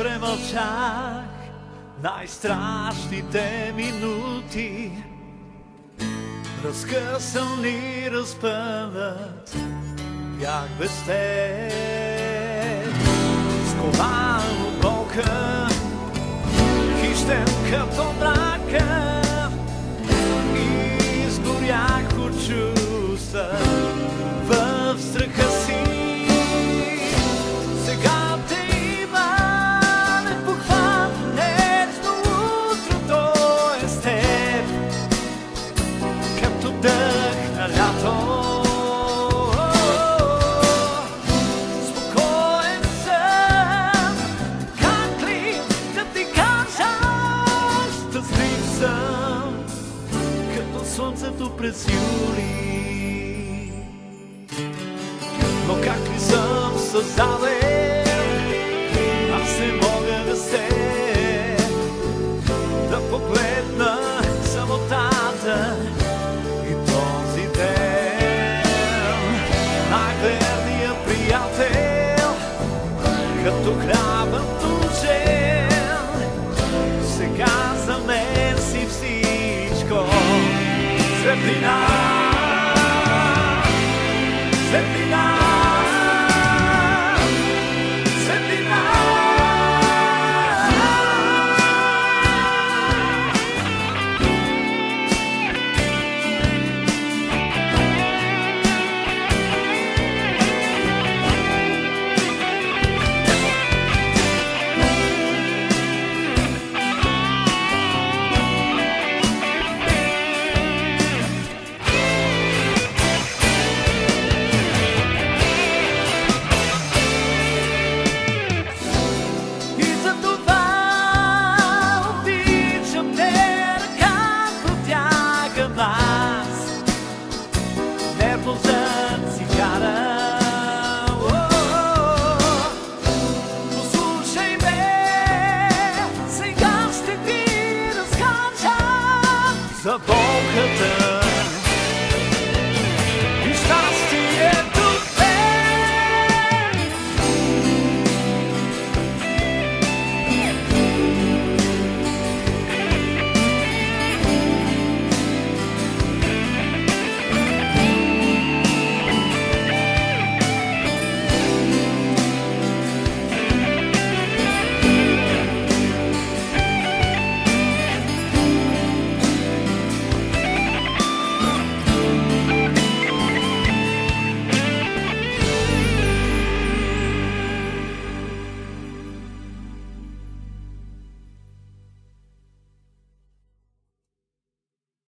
премълчах най-страшните минути, разкъсан и разпънат бях без теб. Скован от болка, хищен като мрака, изгорях от чувства в страха си. Сега те има непохватно нежно утро, то е с теб, като дъх на лято. Спокоен съм, как ли да ти кажа, щастлив съм, като слънцето през юли. Но как ли съм създаден, аз не мога да погледна самотата и този ден. Най-верният приятел, като хлябът тучен, сега за мен си всичко. Светлина, светлина.